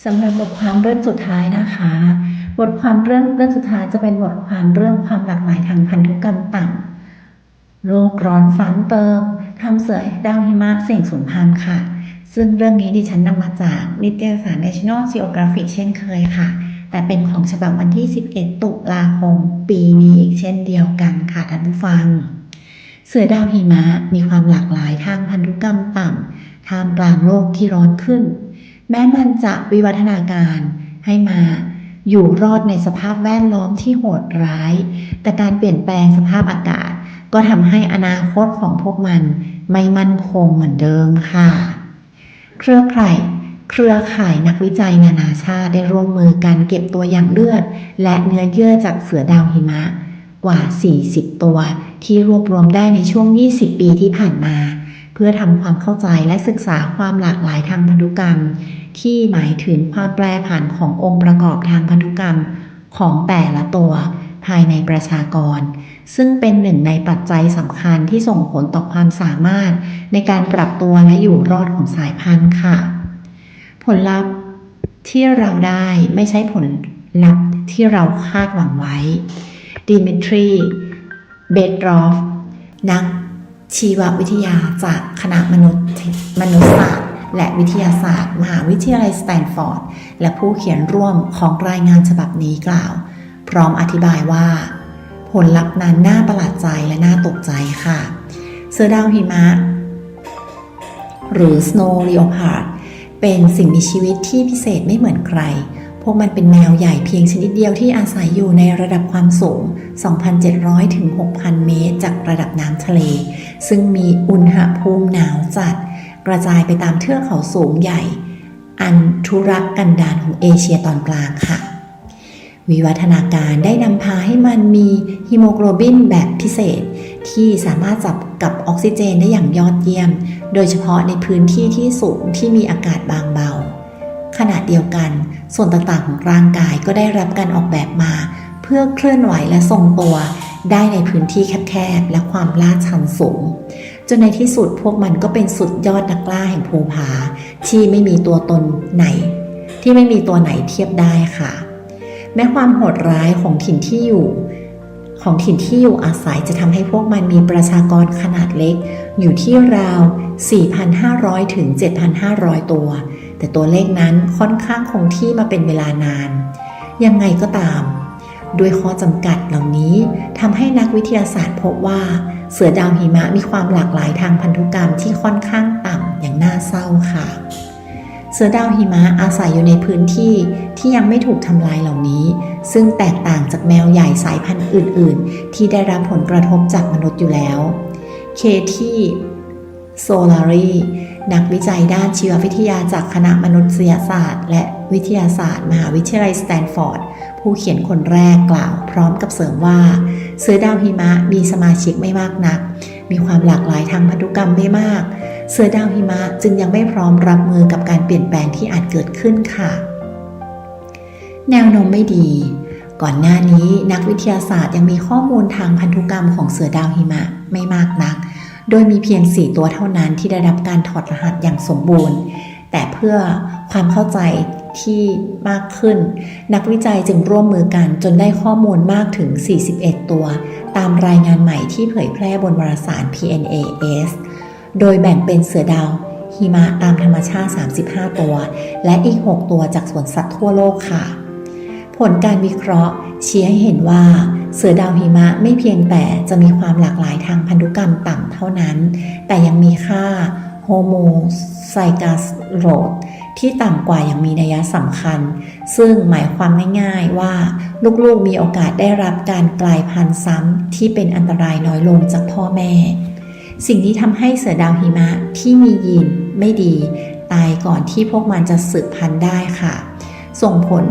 สำหรับบทความเรื่องสุดท้ายนะคะบทความเรื่องสุดท้ายจะเป็นบทความเรื่องความหลากหลายทางพันธุกรรมต่ำโลกร้อนซ้ำเติมทำเสือดาวหิมะเสี่ยงสูญพันธุ์ค่ะซึ่งเรื่องนี้ดิฉันนำมาจากนิตยสาร National Geographic เช่นเคยค่ะแต่เป็นของฉบับวันที่ 11 ตุลาคมปีนี้อีกเช่นเดียวกันค่ะท่านผู้ฟังเสือดาวหิมะมีความหลากหลายทางพันธุกรรมต่ำท่ามกลางโลกที่ร้อนขึ้นแม้มันจะวิวัฒนาการให้มาอยู่รอดในสภาพแวดล้อมที่โหดร้ายแต่การเปลี่ยนแปลงสภาพอากาศก็ทำให้อนาคตของพวกมันไม่มั่นคงเหมือนเดิมค่ะเครือข่ายนักวิจัยนานาชาติได้ร่วมมือกันเก็บตัวอย่างเลือดและเนื้อเยื่อจากเสือดาวหิมะกว่า 40 ตัวที่รวบรวมได้ในช่วง 20 ปีที่ผ่านมาเพื่อทำความเข้าใจและศึกษาความหลากหลายทางพันธุกรรมที่หมายถึงความแปรผันขององค์ประกอบทางพันธุกรรมของแต่ละตัวภายในประชากรซึ่งเป็นหนึ่งในปัจจัยสำคัญที่ส่งผลต่อความสามารถในการปรับตัวและอยู่รอดของสายพันธุ์ค่ะผลลัพธ์ที่เราได้ไม่ใช่ผลลัพธ์ที่เราคาดหวังไว้ดิมิทรีเบดรอฟนักชีววิทยาจากคณะมนุษยศาสตร์และวิทยาศาสตร์มหาวิทยาลัยสแตนฟอร์ดและผู้เขียนร่วมของรายงานฉบับนี้กล่าวพร้อมอธิบายว่าผลลัพธ์นั้นน่าประหลาดใจและน่าตกใจค่ะเสือดาวหิมะหรือ Snow Leopard เป็นสิ่งมีชีวิตที่พิเศษไม่เหมือนใครพวกมันเป็นแมวใหญ่เพียงชนิดเดียวที่อาศัยอยู่ในระดับความสูง 2,700 ถึง 6,000 เมตรจากระดับน้ำทะเลซึ่งมีอุณหภูมิหนาวจัดกระจายไปตามเทือกเขาสูงใหญ่อันทุรกันดารของเอเชียตอนกลางค่ะวิวัฒนาการได้นำพาให้มันมีฮีโมโกลบินแบบพิเศษที่สามารถจับกับออกซิเจนได้อย่างยอดเยี่ยมโดยเฉพาะในพื้นที่ที่สูงที่มีอากาศบางเบาขณะเดียวกันส่วนต่างๆของร่างกายก็ได้รับการออกแบบมาเพื่อเคลื่อนไหวและทรงตัวได้ในพื้นที่แคบๆและความลาดชันสูงจนในที่สุดพวกมันก็เป็นสุดยอดนักล่าแห่งภูผาที่ไม่มีตัวไหนเทียบได้ค่ะแม้ความโหดร้ายของถิ่นที่อยู่อาศัยจะทำให้พวกมันมีประชากรขนาดเล็กอยู่ที่ราว 4,500 ถึง 7,500 ตัวแต่ตัวเลขนั้นค่อนข้างคงที่มาเป็นเวลานานยังไงก็ตามด้วยข้อจำกัดเหล่านี้ทำให้นักวิทยาศาสตร์พบว่าเสือดาวหิมะมีความหลากหลายทางพันธุกรรมที่ค่อนข้างต่ำอย่างน่าเศร้าค่ะเสือดาวหิมะอาศัยอยู่ในพื้นที่ที่ยังไม่ถูกทำลายเหล่านี้ซึ่งแตกต่างจากแมวใหญ่สายพันธุ์อื่นๆที่ได้รับผลกระทบจากมนุษย์อยู่แล้วเคที่โซลารีนักวิจัยด้านชีววิทยาจากคณะมนุษยศาสตร์และวิทยาศาสตร์มหาวิทยาลัยสแตนฟอร์ดผู้เขียนคนแรกกล่าวพร้อมกับเสริมว่าเสือดาวหิมะมีสมาชิกไม่มากนักมีความหลากหลายทางพันธุกรรมไม่มากเสือดาวหิมะจึงยังไม่พร้อมรับมือกับการเปลี่ยนแปลงที่อาจเกิดขึ้นค่ะแนวโน้มไม่ดีก่อนหน้านี้นักวิทยาศาสตร์ยังมีข้อมูลทางพันธุกรรมของเสือดาวหิมะไม่มากนักโดยมีเพียง 4 ตัวเท่านั้นที่ได้รับการถอดรหัสอย่างสมบูรณ์แต่เพื่อความเข้าใจที่มากขึ้นนักวิจัยจึงร่วมมือกันจนได้ข้อมูลมากถึง 41 ตัวตามรายงานใหม่ที่เผยแพร่บนวารสาร PNAS โดยแบ่งเป็นเสือดาวหิมะตามธรรมชาติ 35 ตัวและอีก 6 ตัวจากสวนสัตว์ทั่วโลกค่ะผลการวิเคราะห์ชี้ให้เห็นว่าเสือดาวหิมะไม่เพียงแต่จะมีความหลากหลายทางพันธุกรรมต่ำเท่านั้นแต่ยังมีค่าโฮโมไซกัสโรดที่ต่ำกว่าอย่างมีนัยสำคัญซึ่งหมายความง่ายๆว่าลูกๆมีโอกาสได้รับการกลายพันธุ์ซ้ำที่เป็นอันตรายน้อยลงจากพ่อแม่สิ่งที่ทำให้เสือดาวหิมะที่มียีนไม่ดีตายก่อนที่พวกมันจะสืบพันธุ์ได้ค่ะส่งผล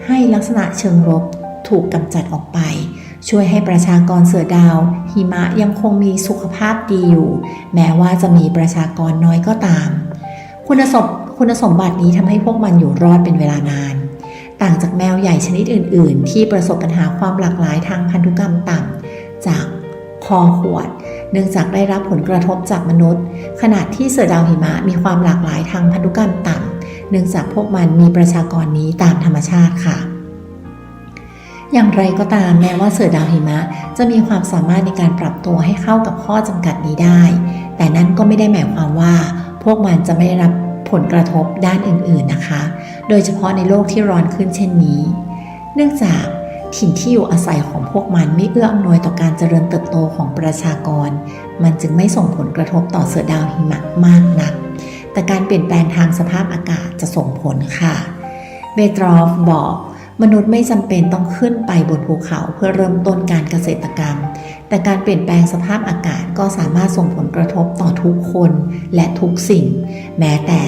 ให้ลักษณะเชิงลบถูกกำจัดออกไปช่วยให้ประชากรเสือดาวหิมะยังคงมีสุขภาพดีอยู่แม้ว่าจะมีประชากรน้อยก็ตามคุณสมบัตินี้ทำให้พวกมันอยู่รอดเป็นเวลานานต่างจากแมวใหญ่ชนิดอื่นๆที่ประสบปัญหาความหลากหลายทางพันธุกรรมต่ำจากคอขวดเนื่องจากได้รับผลกระทบจากมนุษย์ขณะที่เสือดาวหิมะมีความหลากหลายทางพันธุกรรมต่ำ เนื่องจากพวกมันมีประชากรนี้ตามธรรมชาติค่ะอย่างไรก็ตามแม้ว่าเสือดาวหิมะจะมีความสามารถในการปรับตัวให้เข้ากับข้อจำกัดนี้ได้แต่นั่นก็ไม่ได้หมายความว่าพวกมันจะไม่ได้รับผลกระทบด้านอื่นๆนะคะโดยเฉพาะในโลกที่ร้อนขึ้นเช่นนี้เนื่องจากถิ่นที่อยู่อาศัยของพวกมันไม่เอื้ออำนวยต่อการเจริญเติบโตของประชากรมันจึงไม่ส่งผลกระทบต่อเสือดาวหิมะมากนักแต่การเปลี่ยนแปลงทางสภาพอากาศจะส่งผลค่ะเบตรอฟบอกมนุษย์ไม่จำเป็นต้องขึ้นไปบนภูเขาเพื่อเริ่มต้นการเกษตรกรรมแต่การเปลี่ยนแปลงสภาพอากาศก็สามารถส่งผลกระทบต่อทุกคนและทุกสิ่งแม้แต่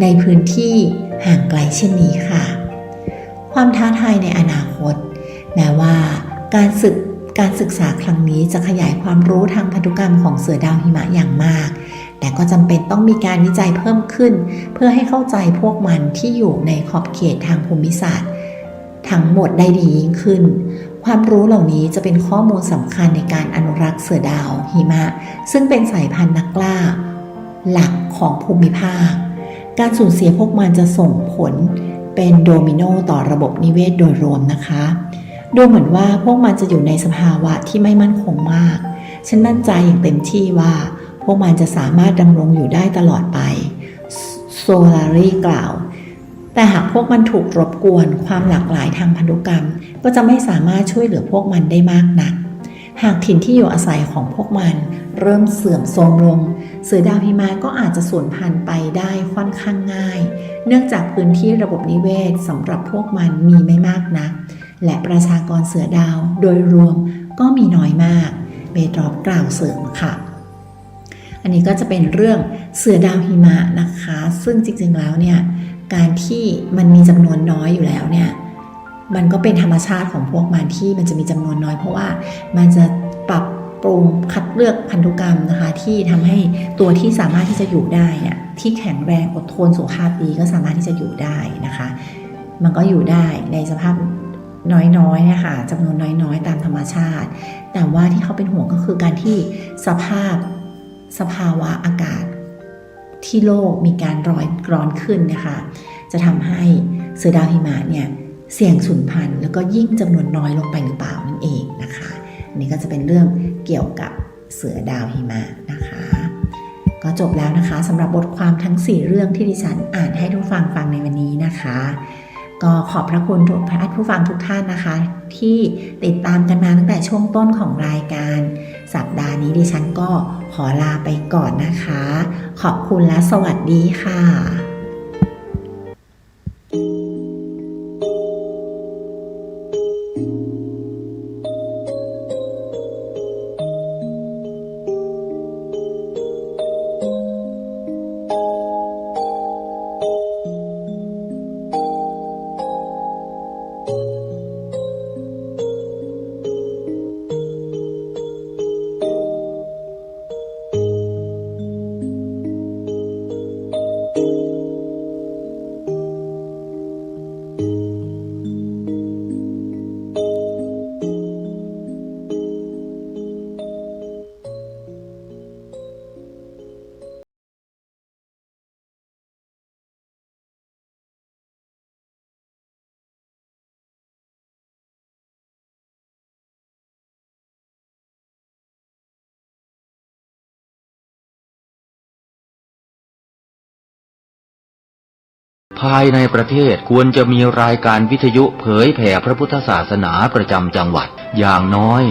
ในพื้นที่ห่างไกลเช่นนี้ค่ะความท้าทายในอนาคตแม้ว่าการศึกษาครั้งนี้จะขยายความรู้ทางพันธุกรรมของเสือดาวหิมะอย่างมากแต่ก็จำเป็นต้องมีการวิจัยเพิ่มขึ้นเพื่อให้เข้าใจพวกมันที่อยู่ในขอบเขตทางภูมิศาสตร์ทั้งหมดได้ดียิ่งขึ้นความรู้เหล่านี้จะเป็นข้อมูลสำคัญในการอนุรักษ์เสือดาวหิมะซึ่งเป็นสายพันธุ์นักล่าหลักของภูมิภาคการสูญเสียพวกมันจะส่งผลเป็นโดมิโนต่อระบบนิเวศโดยรวมนะคะดูเหมือนว่าพวกมันจะอยู่ในสภาวะที่ไม่มั่นคงมากฉันมั่นใจอย่างเต็มที่ว่าพวกมันจะสามารถดำรงอยู่ได้ตลอดไปโซลารีกล่าวแต่หากพวกมันถูกรบกวนความหลากหลายทางพันธุกรรมก็จะไม่สามารถช่วยเหลือพวกมันได้มากนักหากถิ่นที่อยู่อาศัยของพวกมันเริ่มเสื่อมโทรมลงเสือดาวหิมะก็อาจจะสูญพันธุ์ไปได้ค่อนข้างง่ายเนื่องจากพื้นที่ระบบนิเวศสำหรับพวกมันมีไม่มากนักและประชากรเสือดาวโดยรวมก็มีน้อยมากเบตรอฟกล่าวเสริมค่ะอันนี้ก็จะเป็นเรื่องเสือดาวหิมะนะคะซึ่งจริงๆแล้วเนี่ยการที่มันมีจำนวนน้อยอยู่แล้วเนี่ยมันก็เป็นธรรมชาติของพวกมันที่มันจะมีจำนวนน้อยเพราะว่ามันจะปรับปรุงคัดเลือกพันธุกรรมนะคะที่ทำให้ตัวที่สามารถที่จะอยู่ได้เนี่ยที่แข็งแรงอดทนสุขภาพดีก็สามารถที่จะอยู่ได้นะคะมันก็อยู่ได้ในสภาพน้อยๆนะคะจำนวนน้อยๆตามธรรมชาติแต่ว่าที่เขาเป็นห่วงก็คือการที่สภาวะอากาศที่โลกมีการร้อนขึ้นนะคะจะทำให้เสือดาวหิมะเนี่ยเสี่ยงสูญพันธุ์แล้วก็ยิ่งจำนวนน้อยลงไปหรือเปล่านั่นเองนะคะอันนี้ก็จะเป็นเรื่องเกี่ยวกับเสือดาวหิมะนะคะก็จบแล้วนะคะสำหรับบทความทั้ง4เรื่องที่ดิฉันอ่านให้ทุกฟังในวันนี้นะคะก็ขอบพระคุณทุกผู้ฟังทุกท่านนะคะที่ติดตามกันมาตั้งแต่ช่วงต้นของรายการสัปดาห์นี้ดิฉันก็ขอลาไปก่อนนะคะขอบคุณและสวัสดีค่ะภายในประเทศควรจะมีรายการวิทยุเผยแผ่พระพุทธศาสนาประจำจังหวัดอย่างน้อย